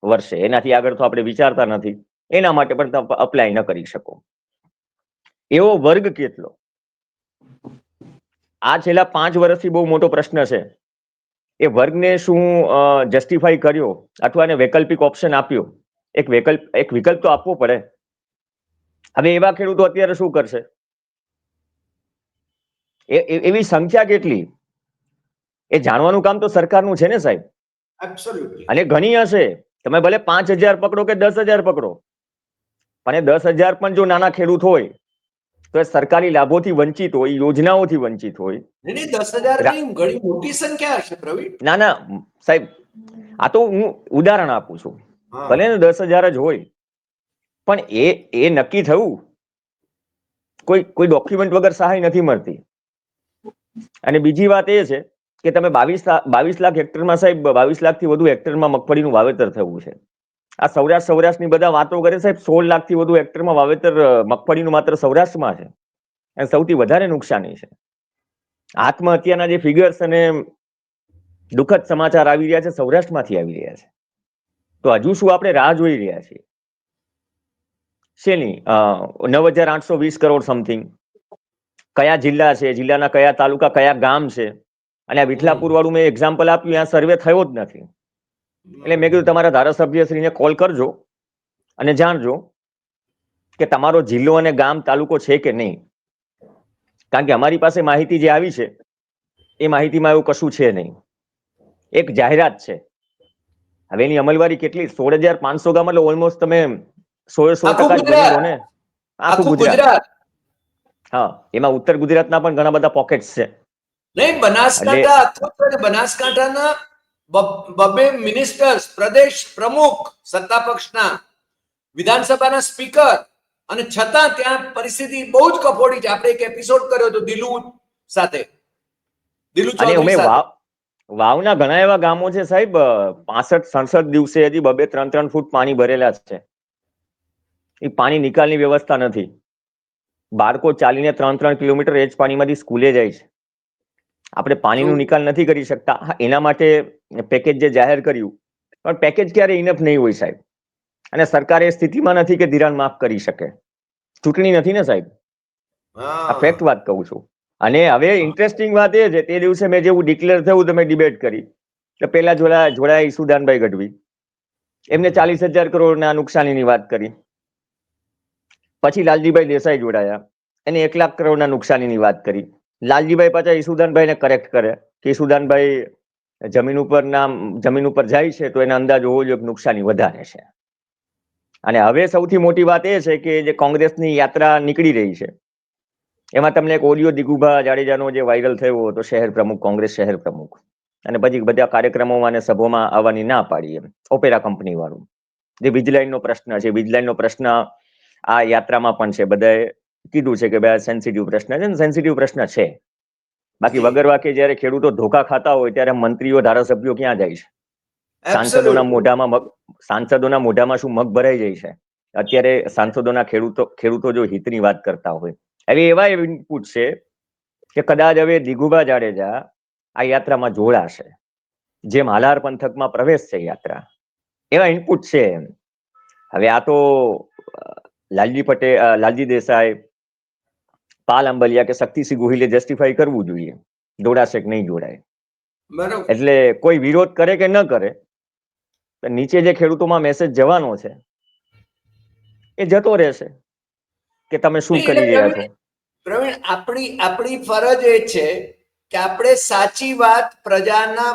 [SPEAKER 2] વર્ષે, એનાથી આગળ તો આપણે વિચારતા નથી, એના માટે પણ તમે અપ્લાય ન કરી શકો. એવો વર્ગ કેટલો? આ છેલ્લા 5 વર્ષથી બહુ મોટો પ્રશ્ન છે. એ વર્ગને શું જસ્ટિફાઈ કર્યો અથવા એને વૈકલ્પિક ઓપ્શન આપ્યો? એક વિકલ્પ તો આપવો પડે. હવે એવા ખેડૂતો અત્યારે શું કરશે? એવી સંખ્યા કેટલી એ જાણવાનું કામ તો સરકારનું છે ને સાહેબ.
[SPEAKER 1] એબ્સોલ્યુટલી.
[SPEAKER 2] અને ઘણી હશે, તમે ભલે 5,000 પકડો કે 10,000 પકડો, પણ એ 10,000 પણ જો નાના ખેડૂત હોય તો એ સરકારી લાભોથી વંચિત હોય, યોજનાઓથી વંચિત હોય.
[SPEAKER 1] નહીં, 10,000 નહીં, ઘણી મોટી સંખ્યા હશે પ્રવીણ.
[SPEAKER 2] ના સાહેબ, આ તો હું ઉદાહરણ આપું છું.
[SPEAKER 1] હા.
[SPEAKER 2] ભલે ને 10,000 જ હોય, પણ એ નક્કી થયું કોઈ ડોક્યુમેન્ટ વગર સહાય નથી મળતી. અને બીજી વાત એ છે કે તમે 22 લાખ હેક્ટરમાં સાહેબ, 22 લાખથી વધુ હેક્ટરમાં મગફળીનું વાવેતર થયું છે. આ સૌરાષ્ટ્રની બધા વાતો કરે સાહેબ, 16 લાખથી વધુ હેક્ટરમાં વાવેતર મગફળીનું માત્ર સૌરાષ્ટ્રમાં છે. અને સૌથી વધારે નુકસાની છે. આત્મહત્યાના જે ફિગર્સ અને દુઃખદ સમાચાર આવી રહ્યા છે, સૌરાષ્ટ્રમાંથી આવી રહ્યા છે. તો હજુ શું આપણે રાહ જોઈ રહ્યા છીએ? શેની 9,820 કરોડ સમથિંગ. કયા જિલ્લા છે, જિલ્લાના કયા તાલુકા, કયા ગામ છે? અને આ વિઠલાપુર વાળું મેં એક્ઝામ્પલ આપ્યું, આ સર્વે થયો જ નથી. એટલે મેં કીધું તમારા ધારાસભ્યશ્રીને કોલ કરજો અને જાણજો કે તમારો જિલ્લો અને ગામ તાલુકો છે કે નહીં. કારણ કે અમારી પાસે માહિતી જે આવી છે એ માહિતીમાં એવું કશું છે નહીં. એક જાહેરાત છે. હવે એની અમલવારી કેટલી? 16,500 ગામ, એટલે ઓલમોસ્ટ તમે 100% જ ગણી લો ને. આખું ગુજરાત. હા, એમાં ઉત્તર ગુજરાતના પણ ઘણા બધા પોકેટ્સ છે.
[SPEAKER 1] નહીં, બનાસકાંઠાના બબે મિનિસ્ટર્સ, પ્રદેશ પ્રમુખ સત્તા પક્ષના, વિધાનસભાના સ્પીકર, અને છતાં ત્યાં પરિસ્થિતિ બહુ જ કફોડી છે. આપણે એક એપિસોડ કર્યો હતો દિલુ સાથે, દિલુ ચૌધરી સાથે.
[SPEAKER 2] વાવના ઘણા એવા ગામો છે સાહેબ, 65-67 દિવસે હજી 2-3 ફૂટ પાણી ભરેલા છે. એ પાણી નિકાલની વ્યવસ્થા નથી. બાળકો ચાલીને 3 કિલોમીટર એ જ પાણીમાંથી સ્કૂલે જાય છે. આપણે પાણીનો નિકાલ નથી કરી શકતા. એના માટે પેકેજ જે જાહેર કર્યું, પણ પેકેજ ક્યારે ઇનફ નહીં હોય સાહેબ. અને સરકાર એ સ્થિતિમાં નથી કે ધિરાણ માફ કરી શકે. ચૂંટણી નથી ને સાહેબ, આ ફેક્ટ વાત કહું છું. અને હવે ઇન્ટરેસ્ટિંગ વાત એ છે, તે દિવસે મેં જેવું ડિક્લેર થયું, તમે ડિબેટ કરી, તો પેલા જોડાયા ઈસુદાનભાઈ ગઢવી, એમને 40,000 કરોડના નુકસાનીની વાત કરી. પછી લાલજીભાઈ દેસાઈ જોડાયા, એને 1 લાખ કરોડના નુકસાનીની વાત કરી. લાલજીભાઈ પાછા ઈસુદાનભાઈને કરેક્ટ કરે કે ઈસુદાનભાઈ જમીન ઉપર જાય છે તો એના અંદાજ હોવો જોઈએ કે નુકસાની વધારે છે. અને હવે સૌથી મોટી વાત એ છે કે જે કોંગ્રેસની યાત્રા નીકળી રહી છે, એમાં તમને એક ઓડિયો દિગુભા જાડેજાનો જે વાયરલ થયો હતો, શહેર પ્રમુખ, કોંગ્રેસ શહેર પ્રમુખ, અને પછી બધા કાર્યક્રમોમાં અને સભામાં આવવાની ના પાડી, એમ ઓપેરા કંપની વાળું. જે વીજલાઈનનો પ્રશ્ન છે, વીજલાઈનનો પ્રશ્ન આ યાત્રામાં પણ છે. બધાએ કીધું છે કે ભાઈ આ સેન્સિટિવ પ્રશ્ન છે, ને સેન્સિટિવ પ્રશ્ન છે. બાકી વગર વાકે જયારે ખેડૂતો ધોકા ખાતા હોય ત્યારે મંત્રીઓ, ધારાસભ્યો ક્યાં જાય છે? સાંસદોના મોઢામાં શું મગ ભરાઈ જાય છે? અત્યારે સાંસદોના ખેડૂતો જો હિતની વાત કરતા હોય. હવે એવા ઇનપુટ છે કે કદાચ હવે દિગુભા જાડેજા આ યાત્રામાં જોડાશે, જેમ હાલાર પંથકમાં પ્રવેશ છે યાત્રા, એવા ઇનપુટ છે. હવે આ તો લાલજી દેસાઈ, પાલ અંબલિયા કે શક્તિસિંહ ગોહિલે જસ્ટિફાઈ કરવું જોઈએ, જોડાશે કે નહીં જોડાય. એટલે કોઈ વિરોધ કરે કે ન કરે, નીચે જે ખેડૂતોમાં મેસેજ જવાનો છે એ જતો રહેશે કે તમે શું કરી રહ્યા છો.
[SPEAKER 1] પ્રવીણ, આપણી ફરજ એ છે કે આપણે સાચી વાત પ્રજાના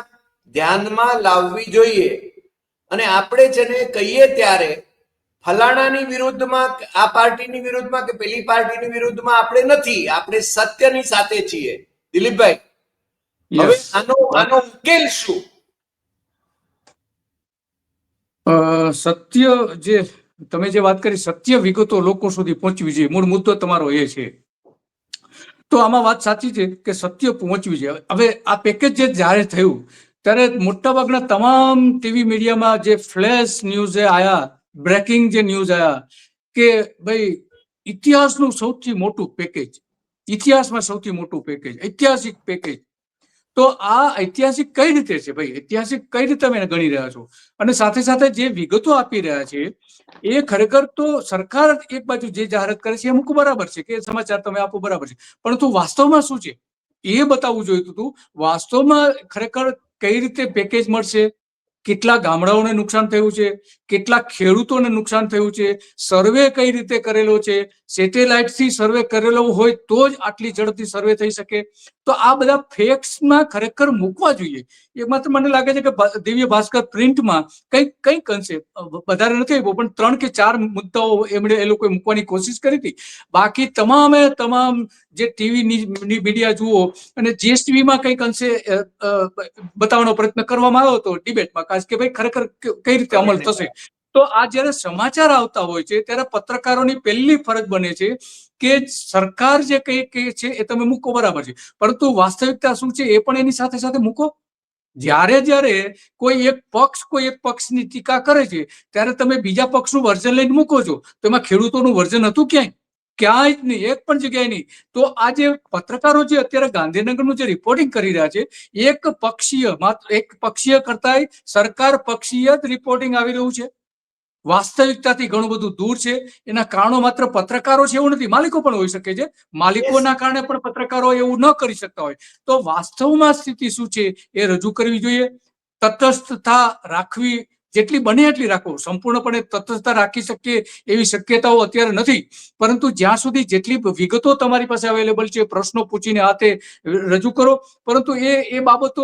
[SPEAKER 1] ધ્યાનમાં લાવવી જોઈએ. અને આપણે જેને કહીએ ત્યારે ફલાણાની વિરુદ્ધમાં, આ પાર્ટીની વિરુદ્ધમાં કે પેલી પાર્ટીની વિરુદ્ધમાં આપણે નથી, આપણે સત્યની સાથે છીએ. દિલીપભાઈ, હવે આનો ઉકેલ શું?
[SPEAKER 3] સત્ય, જે તમે જે વાત કરી, સત્ય વિગતો લોકો સુધી પહોંચવી જોઈએ, મૂળ મુદ્દો તમારો એ છે. તો આમાં વાત સાચી છે કે સત્ય પહોંચવી જોઈએ. હવે આ પેકેજ જે જાહેર થયું ત્યારે મોટાભાગના તમામ ટીવી મીડિયામાં જે ફ્લેશ ન્યૂઝ આયા, બ્રેકિંગ જે ન્યૂઝ આયા કે ભાઈ ઇતિહાસનું સૌથી મોટું પેકેજ, ઇતિહાસમાં સૌથી મોટું પેકેજ, ઐતિહાસિક પેકેજ. તો આ ઐતિહાસિક કઈ રીતે છે ભાઈ? ઐતિહાસિક કઈ રીતે તમે ગણી રહ્યા છો? અને સાથે સાથે જે વિગતો આપી રહ્યા છે એ ખરેખર તો સરકાર એક બાજુ જે જાહેરાત કરે છે એ અમુક બરાબર છે કે સમાચાર તમે આપો બરાબર છે, પરંતુ વાસ્તવમાં શું છે એ બતાવવું જોઈતું હતું. વાસ્તવમાં ખરેખર કઈ રીતે પેકેજ મળશે, કેટલા ગામડાઓને નુકસાન થયું છે, કેટલા ખેડૂતોને નુકસાન થયું છે, સર્વે કઈ રીતે કરેલો છે, સેટેલાઇટ થી સર્વે કરેલો હોય તો જ આટલી ઝડપથી સર્વે થઈ શકે. તો આ બધા ફેક્ટ્સમાં ખરેખર મૂકવા જોઈએ. એમાં તો મને લાગે છે કે દિવ્ય ભાસ્કર પ્રિન્ટમાં કંઈક અંશે વધારે નથી આપ્યો, પણ 3 કે 4 મુદ્દાઓ એ લોકોએ મૂકવાની કોશિશ કરી હતી. બાકી તમામ જે ટીવી મીડિયા જુઓ અને જીએસટીવીમાં કંઈક અંશે બતાવવાનો પ્રયત્ન કરવામાં આવ્યો હતો ડિબેટમાં, ખાસ કે ભાઈ ખરેખર કઈ રીતે અમલ થશે. તો આ જ્યારે સમાચાર આવતા હોય છે ત્યારે પત્રકારોની પહેલી ફરજ બને છે કે સરકાર જે કંઈ કહે છે એ તમે મૂકો, બરાબર છે, પરંતુ વાસ્તવિકતા શું છે એ પણ એની સાથે સાથે મૂકો. જ્યારે કોઈ એક પક્ષની ટીકા કરે છે ત્યારે તમે બીજા પક્ષનું વર્ઝન લઈને મૂકો છો, તો એમાં ખેડૂતોનું વર્ઝન હતું ક્યાંય જ નહીં, એક પણ જગ્યાએ નહીં. તો આ જે પત્રકારો જે અત્યારે ગાંધીનગરનું જે રિપોર્ટિંગ કરી રહ્યા છે, માત્ર એક પક્ષીય કરતા સરકાર પક્ષીય જ રિપોર્ટિંગ આવી રહ્યું છે. વાસ્તવિકતાથી ઘણું બધું દૂર છે. એના કારણો માત્ર પત્રકારો છે એવું નથી, માલિકો પણ હોઈ શકે છે. માલિકોના કારણે પણ પત્રકારો એવું ન કરી શકતા હોય. તો વાસ્તવમાં સ્થિતિ શું છે એ રજૂ કરવી જોઈએ. તટસ્થતા રાખવી જેટલી બને એટલી રાખો. સંપૂર્ણપણે તટસ્થતા રાખી શકીએ એવી શક્યતાઓ અત્યારે નથી, પરંતુ જ્યાં સુધી જેટલી વિગતો તમારી પાસે અવેલેબલ છે પ્રશ્નો પૂછીને આ તે રજૂ કરો. પરંતુ એ બાબતો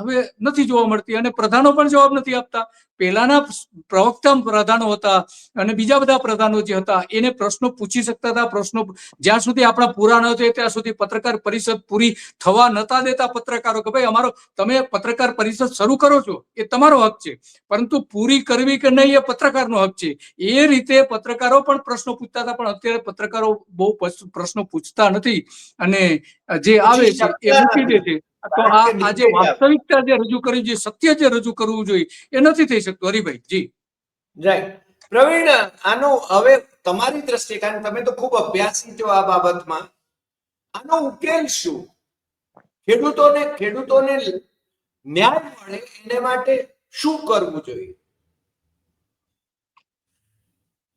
[SPEAKER 3] હવે નથી જોવા મળતી અને પ્રધાનો પણ જવાબ નથી આપતા. પહેલાના પ્રવક્તા પ્રધાનો હતા અને બીજા બધા પ્રધાનો જે હતા એને પ્રશ્નો પૂછી શકતા હતા. પ્રશ્નો જ્યાં સુધી આપણા પૂરા ન થાય ત્યાં સુધી પત્રકાર પરિષદ પૂરી થવા નતા દેતા પત્રકારો કે ભાઈ તમે પત્રકાર પરિષદ શરૂ કરો છો એ તમારો હક છે, પરંતુ પૂરી કરવી કે નહીં એ પત્રકારનો હક છે. એ રીતે પત્રકારો પણ પ્રશ્નો પૂછતા હતા, પણ અત્યારે પત્રકારો બહુ પ્રશ્નો પૂછતા નથી અને જે આવે છે એ મૂકી દે છે. તો આ જે વાસ્તવિકતા જે રજૂ કરવી જોઈએ, સત્ય જે રજૂ કરવું જોઈએ એ નથી થઈ શકતું. હરિભાઈ જી.
[SPEAKER 1] રાઈટ. પ્રવીણ, આનો હવે તમારી દ્રષ્ટિએ, કારણ તમે તો ખૂબ અભ્યાસી છો આ બાબતમાં, આનો ઉકેલ શું? ખેડૂતોને ન્યાય મળે એને માટે શું કરવું જોઈએ?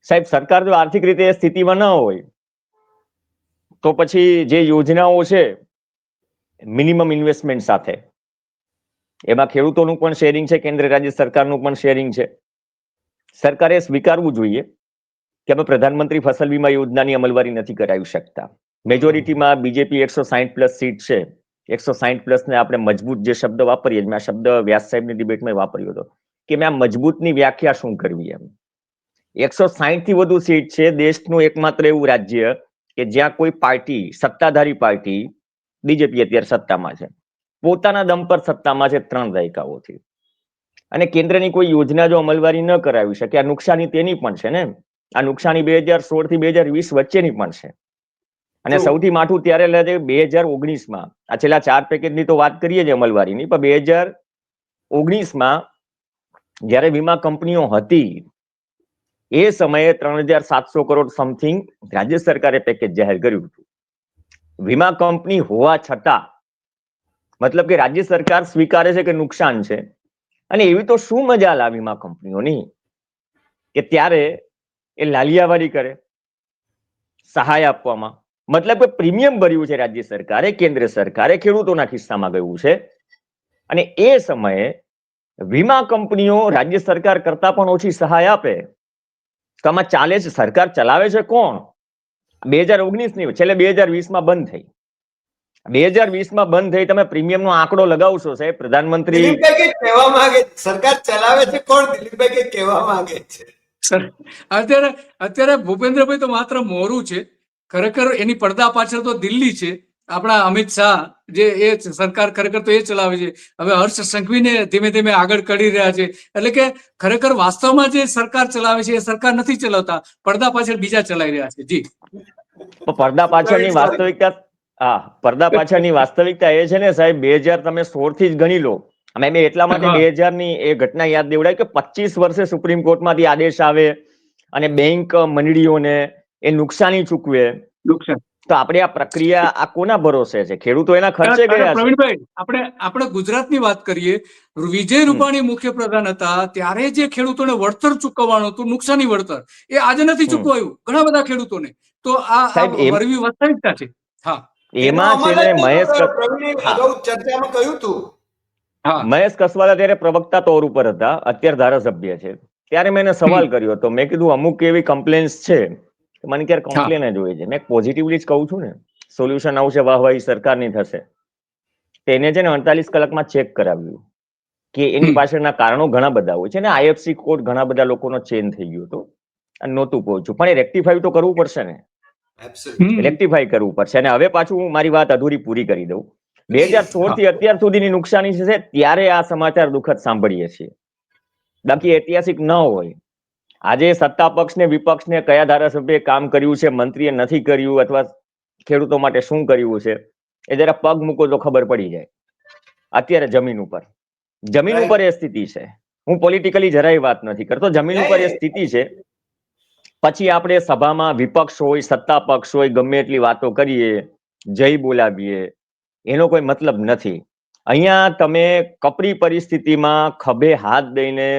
[SPEAKER 2] સાહેબ, સરકાર જો આર્થિક રીતે સ્થિતિમાં ન હોય તો પછી જે યોજનાઓ છે મિનિમમ ઇન્વેસ્ટમેન્ટ સાથે, એમાં ખેડૂતોનું પણ શેરિંગ છે, કેન્દ્ર રાજ્ય સરકારનું પણ શેરિંગ છે. સરકારે સ્વીકારવું જોઈએ કે અમે પ્રધાનમંત્રી ફસલ વીમા યોજનાની અમલવારી નથી કરાવી શકતા. મેજોરિટીમાં બીજેપી 160+ સીટ છે. 160+ ને આપણે મજબૂત જે શબ્દ વાપરીએ, મેં આ શબ્દ વ્યાસ સાહેબની ડિબેટમાં વાપર્યો હતો કે મેં આ મજબૂતની વ્યાખ્યા શું કરવી એમ. 160 થી વધુ સીટ છે. દેશનું એકમાત્ર એવું રાજ્ય કે જ્યાં કોઈ પાર્ટી, સત્તાધારી પાર્ટી, બીજેપી અત્યારે સત્તામાં છે, પોતાના દમ પર સત્તામાં છે 3 દાયકાઓથી, અને કેન્દ્રની કોઈ યોજના જો અમલવારી ન કરાવી શકે, આ નુકસાની તેની પણ છે ને. આ નુકસાની 2016 થી 2020 વચ્ચેની પણ છે. અને સૌથી માઠું ત્યારે લાગે 2019માં. આ છેલ્લા 4 પેકેજની તો વાત કરીએ જ અમલવારીની, પણ 2019માં જ્યારે વીમા કંપનીઓ હતી એ સમયે 3700 કરોડ સમથિંગ રાજ્ય સરકારે પેકેજ જાહેર કર્યું હતું. વીમા કંપની હોવા છતાં, મતલબ કે રાજ્ય સરકાર સ્વીકારે છે કે નુકસાન છે. અને એવી તો શું મજા આ વીમા કંપનીઓની કે ત્યારે એ લાલિયાવાડી કરે સહાય આપવામાં. મતલબ કે પ્રીમિયમ ભર્યું છે રાજ્ય સરકારે, કેન્દ્ર સરકારે ખેડૂતોના ખિસ્સામાં ગયું છે. અને એ સમયે વીમા કંપનીઓ રાજ્ય સરકાર કરતા પણ ઓછી સહાય આપે તો આમાં ચાલે છે, સરકાર ચલાવે છે કોણ? 2019ની છેલ્લે 2020માં બંધ થઈ. 2020માં બંધ થઈ. તમે પ્રીમિયમનો આંકડો લગાવશો સાહેબ, પ્રધાનમંત્રી
[SPEAKER 1] દિલીપભાઈ કહેવા માંગે સરકાર ચલાવે છે કોણ? દિલીપભાઈ કહેવા માંગે છે
[SPEAKER 3] અત્યારે ભૂપેન્દ્રભાઈ તો માત્ર મોરું છે. ખરેખર એની પડદા પાછળ તો દિલ્હી છે. આપણા અમિત શાહ જે એ સરકાર ખરેખર તો એ ચલાવે છે. હવે હર્ષ સંઘવીને ધીમે ધીમે આગળ કરી રહ્યા છે. એટલે કે ખરેખર વાસ્તવમાં જે સરકાર ચલાવે છે એ સરકાર નથી ચલાવતા, પડદા પાછળ બીજા ચલાવી રહ્યા છે. જી.
[SPEAKER 2] પડદા પાછળની વાસ્તવિકતા, પડદા પાછળની વાસ્તવિકતા એ છે ને સાહેબ, 2000 તમે 16 થી જ ગણી લો. મેં એટલા માટે 2000ની એ ઘટના યાદ દેવડાય કે 25 વર્ષે સુપ્રીમ કોર્ટમાંથી આદેશ આવે અને બેંક મંડળીઓને એ નુકસાની ચૂકવે. તો આપણે આ પ્રક્રિયા આ કોના ભરોસે છે? ખેડૂતો એના ખર્ચે ગયા છે.
[SPEAKER 3] પ્રવીણભાઈ, આપણે ગુજરાતની વાત કરીએ. વિજય રૂપાણી મુખ્યપ્રધાન હતા ત્યારે જે ખેડૂતોને વળતર ચૂકવવાનું હતું, નુકસાની વળતર, એ આજે નથી ચૂકવાયું ઘણા બધા ખેડૂતોને. તો આ વરવી વાસ્તવિકતા છે. હા,
[SPEAKER 2] એમાં છે ને મહેશ,
[SPEAKER 1] ચર્ચામાં કહ્યું હતું
[SPEAKER 3] હા.
[SPEAKER 2] મહેશ કસવાલા ત્યારે પ્રવક્તા તૌર ઉપર હતા, અત્યારે ધારાસભ્ય છે. ત્યારે મેં એને સવાલ કર્યો હતો, મેં કીધું અમુક એવી કમ્પ્લેન્સ છે મને ક્યારે કમ્પ્લેન જ હોય છે, મેં પોઝિટિવલી જ કહું છું ને, સોલ્યુશન આવશે, વાહવાહી સરકારની થશે. તેને છે ને 48 કલાકમાં ચેક કરાવ્યું કે એની પાછળના કારણો ઘણા બધા હોય છે ને, આઈએફસી કોડ ઘણા બધા લોકોનો ચેન્જ થઈ ગયો હતો અને નહોતું પહોંચ્યું, પણ એ રેક્ટિફાઈ તો કરવું પડશે ને, રેક્ટિફાઈ કરવું પડશે. અને હવે પાછું હું મારી વાત અધૂરી પૂરી કરી દઉં. 2016 થી અત્યાર સુધીની નુકસાની છે ત્યારે આ સમાચાર દુઃખદ સાંભળીએ છીએ, બાકી ઐતિહાસિક ન હોય. આજે સત્તા પક્ષ ને વિપક્ષ ને કયા ધારાસભ્યએ કામ કર્યું છે, મંત્રીએ નથી કર્યું, અથવા ખેડૂતો માટે શું કર્યું છે, એ જરા પગ મૂકો તો ખબર પડી જાય. અત્યારે જમીન ઉપર એ સ્થિતિ છે. હું પોલિટિકલી જરાય વાત નથી કરતો, જમીન ઉપર એ સ્થિતિ છે. પછી આપણે સભામાં વિપક્ષ હોય, સત્તા પક્ષ હોય, ગમે એટલી વાતો કરીએ, જય બોલાવીએ, એનો કોઈ મતલબ નથી. અહીંયા તમે કપરી પરિસ્થિતિમાં ખભે હાથ દઈને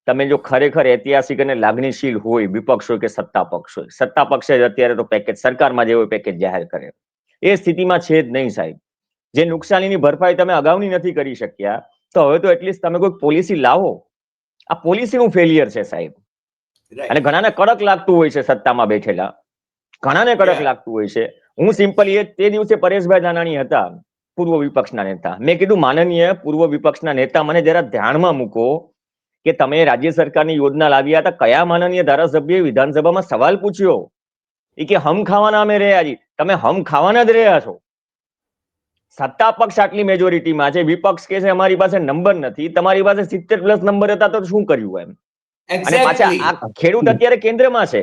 [SPEAKER 2] તમે જો ખરેખર ઐતિહાસિક અને લાગણીશીલ હોય, વિપક્ષ હોય કે સત્તા પક્ષ હોય, સત્તા પક્ષે જ અત્યારે તો પેકેજ સરકારમાં જેવો પેકેજ જાહેર કરે, એ સ્થિતિમાં છે જ નહીં સાહેબ. જે નુકસાનીની ભરપાઈ તમે અગાઉની નથી કરી શક્યા, તો હવે તો એટલીસ્ટ તમે કોઈ પોલિસી લાવો. આ પોલિસીનું ફેલિયર છે સાહેબ. અને ઘણાને કડક લાગતું હોય છે, સત્તામાં બેઠેલા ઘણાને કડક લાગતું હોય છે. હું સિમ્પલી તે દિવસે પરેશભાઈ ધાનાણી હતા, પૂર્વ વિપક્ષના નેતા. મેં કીધું માનનીય પૂર્વ વિપક્ષના નેતા, મને જરા ધ્યાનમાં મૂકો કે તમે રાજ્ય સરકારની યોજના લાવ્યા હતા, કયા માનનીય ધારાસભ્યએ વિધાનસભામાં સવાલ પૂછ્યો એ કે હમ ખાવાના અમે રહ્યા છીએ. તમે હમ ખાવાના જ રહ્યા છો. સત્તા પક્ષ આટલી મેજોરિટીમાં છે, વિપક્ષ કે છે અમારી પાસે નંબર નથી. તમારી પાસે 70+ નંબર હતા તો શું કર્યું એમ? અને પાછા આ ખેડૂત અત્યારે કેન્દ્રમાં છે.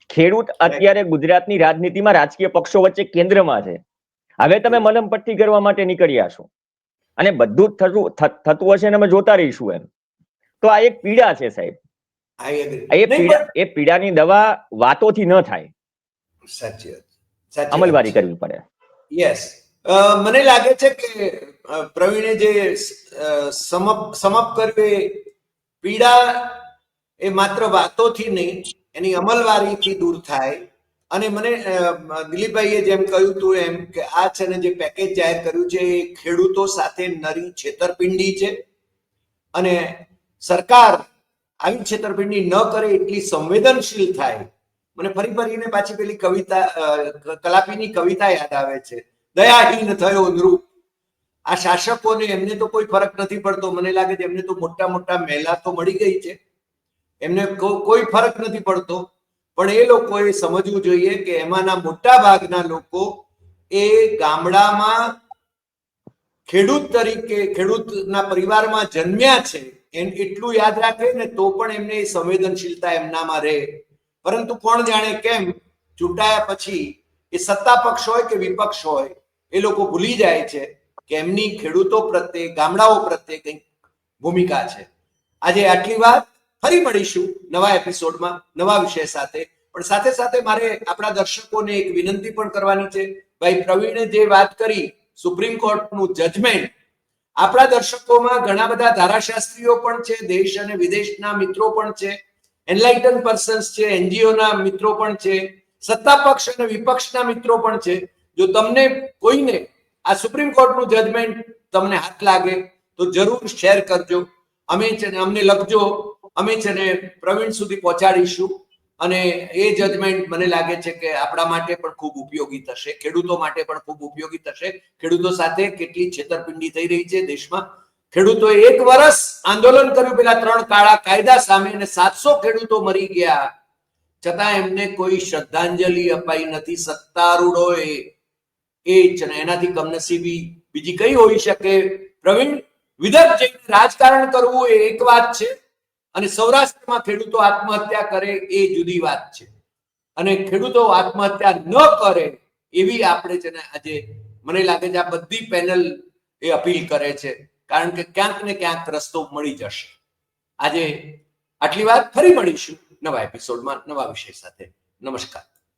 [SPEAKER 2] ખેડૂત અત્યારે ગુજરાતની રાજનીતિમાં રાજકીય પક્ષો વચ્ચે કેન્દ્રમાં છે. હવે તમે મલમપટ્ટી કરવા માટે નીકળ્યા છો અને બધું જ થતું હશે ને અમે જોતા રહીશું એમ. તો આ એક પીડા છે સાહેબ. એ પીડાની દવા વાતોથી ન થાય,
[SPEAKER 1] સાચી
[SPEAKER 2] અમલવારી કરવી પડે.
[SPEAKER 1] યસ, મને લાગે છે કે પ્રવીણે જે સમપ કર્યું, પીડા એ માત્ર વાતોથી નહીં, એની અમલવારીથી દૂર થાય. અને મને દિલીપભાઈએ જેમ કહ્યું હતું એમ કે આ છે ને જે પેકેજ જાહેર કર્યું છે એ ખેડૂતો સાથે નરી છેતરપિંડી છે, અને સરકાર આવી છેતરપિંડી ન કરે એટલી સંવેદનશીલ થાય. મને ફરીને પાછી પેલી કવિતા, કલાપીની કવિતા યાદ આવે છે, દયાહીન થયો નૃપ. આ શાસકોને એમને તો કોઈ ફરક નથી પડતો. મને લાગે છે એમને તો મોટા મોટા મહેલા તો મળી ગઈ છે, એમને કોઈ ફરક નથી પડતો. પણ એ લોકોએ સમજવું જોઈએ કે એમાંના મોટા ભાગના લોકો એ ગામડામાં ખેડૂત તરીકે, ખેડૂતના પરિવારમાં જન્મ્યા છે, એટલું યાદ રાખે ને તો પણ એમને સંવેદનશીલતા એમનામાં રહે. પરંતુ કોણ જાણે કેમ ચૂંટાયા પછી એ સત્તા પક્ષ હોય કે વિપક્ષ હોય, એ લોકો ભૂલી જાય છે કે એમની ખેડૂતો પ્રત્યે, ગામડાઓ પ્રત્યે કંઈક ભૂમિકા છે. આજે આટલી વાત, ફરી મળીશું નવા એપિસોડમાં નવા વિષય સાથે. પણ સાથે સાથે મારે આપણા દર્શકોને એક વિનંતી પણ કરવાની છે. ભાઈ પ્રવીણે જે વાત કરી સુપ્રીમ કોર્ટનું જજમેન્ટ, આપણા દર્શકોમાં ઘણા બધા ધારાશાસ્ત્રીઓ પણ છે, દેશ અને વિદેશના મિત્રો પણ છે, એનલાઇટન પર્સન્સ છે, એનજીઓના મિત્રો પણ છે, સત્તા પક્ષ અને વિપક્ષના મિત્રો પણ છે. જો તમને કોઈને આ સુપ્રીમ કોર્ટનું જજમેન્ટ તમને હાથ લાગે તો જરૂર શેર કરજો, અમને લખજો, અમે છે ને પ્રવીણ સુધી પહોંચાડીશું. અને એ જજમેન્ટ મને લાગે છે કે આપણા માટે પણ ખૂબ ઉપયોગી થશે, ખેડૂતો માટે પણ ખૂબ ઉપયોગી થશે. ખેડૂતો સાથે કેટલી છેતરપિંડી થઈ રહી છે દેશમાં. ખેડૂતોએ 1 વર્ષ આંદોલન કર્યું પેલા 3 કાળા કાયદા સામે, અને 700 ખેડૂતો મરી ગયા, છતાં એમને કોઈ શ્રદ્ધાંજલિ અપાઈ નથી સત્તારૂઢોએ. એ જ ને, એનાથી કમનસીબી બીજી કઈ હોઈ શકે? પ્રવીણ, વિદર્ભ જઈને રાજકારણ કરવું એ એક વાત છે, અને સૌરાષ્ટ્રમાં ખેડૂતો આત્મહત્યા કરે એ જુદી વાત છે. અને ખેડૂતો આત્મહત્યા ન કરે એવી આપણે છે ને આજે મને લાગે છે આ બધી પેનલ એ અપીલ કરે છે, કારણ કે ક્યાંક ને ક્યાંક રસ્તો મળી જશે. આજે આટલી વાત, ફરી મળીશું નવા એપિસોડમાં નવા વિષય સાથે. નમસ્કાર.